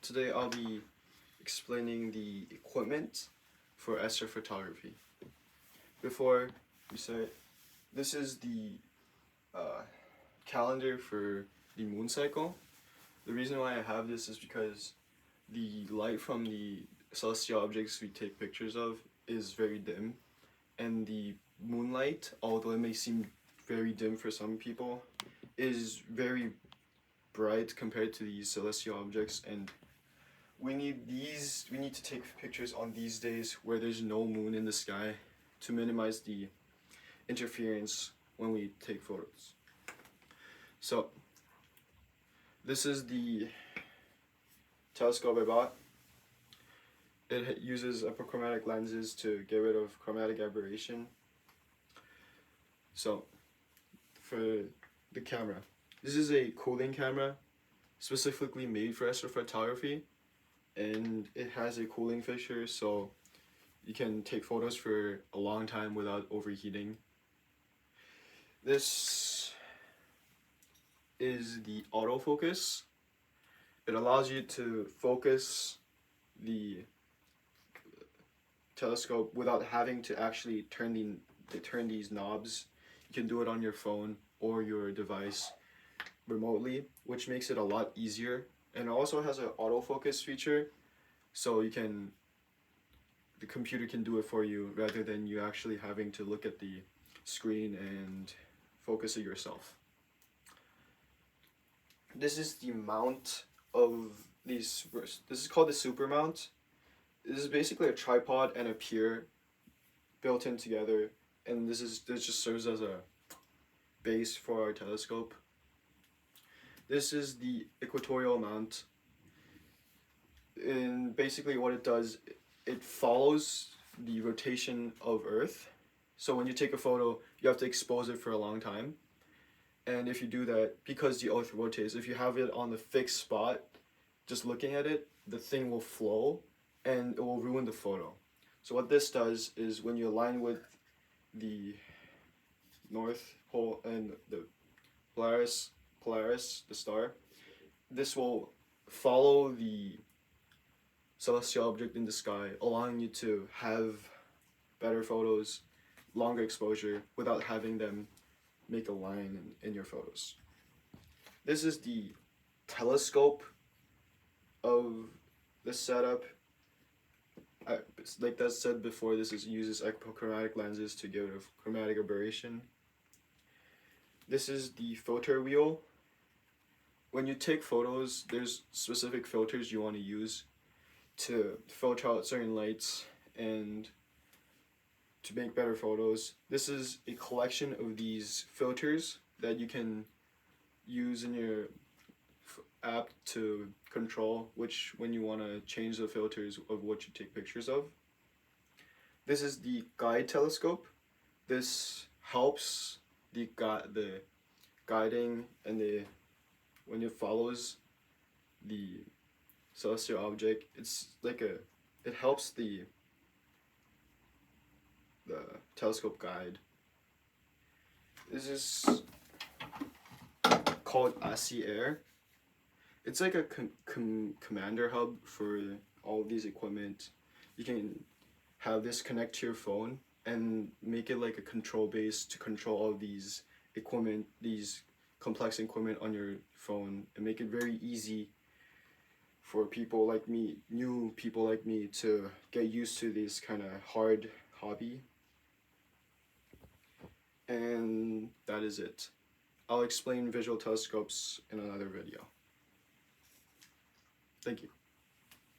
today I'll be explaining the equipment for astrophotography. Before we start, this is the calendar for the moon cycle. The reason why I have this is because the light from the celestial objects we take pictures of is very dim, and the moonlight, although it may seem very dim for some people, is very bright compared to these celestial objects, and we need to take pictures on these days where there's no moon in the sky to minimize the interference when we take photos. So this is the telescope I bought. It uses epichromatic lenses to get rid of chromatic aberration. So for the camera, this is a cooling camera specifically made for astrophotography, and it has a cooling fixture so you can take photos for a long time without overheating. This is the autofocus. It allows you to focus the telescope without having to actually turn these knobs. You can do it on your phone or your device remotely, which makes it a lot easier. And it also has an autofocus feature, so the computer can do it for you rather than you actually having to look at the screen and focus it yourself. This is the mount of these. This is called the super mount. This is basically a tripod and a pier built in together, and this just serves as a base for our telescope. This is the equatorial mount, and basically what it does, it follows the rotation of Earth. So when you take a photo, you have to expose it for a long time. And if you do that, because the Earth rotates, if you have it on the fixed spot, just looking at it, the thing will flow and it will ruin the photo. So what this does is when you align with the North Pole and the Polaris, the star, this will follow the celestial object in the sky, allowing you to have better photos, longer exposure, without having them make a line in your photos. This is the telescope of the setup. Like that said before, this uses epichromatic lenses to get rid of chromatic aberration. This is the filter wheel. When you take photos, there's specific filters you want to use to filter out certain lights and to make better photos. This is a collection of these filters that you can use in your app to control when you want to change the filters of what you take pictures of. This is the guide telescope. This helps the guiding and when it follows the celestial object. It's like it helps the telescope guide. This is called Air. It's like a commander hub for all of these equipment. You can have this connect to your phone and make it like a control base to control all these equipment, these complex equipment on your phone, and make it very easy for people like me, new people like me, to get used to this kind of hard hobby. And that is it. I'll explain visual telescopes in another video. Thank you.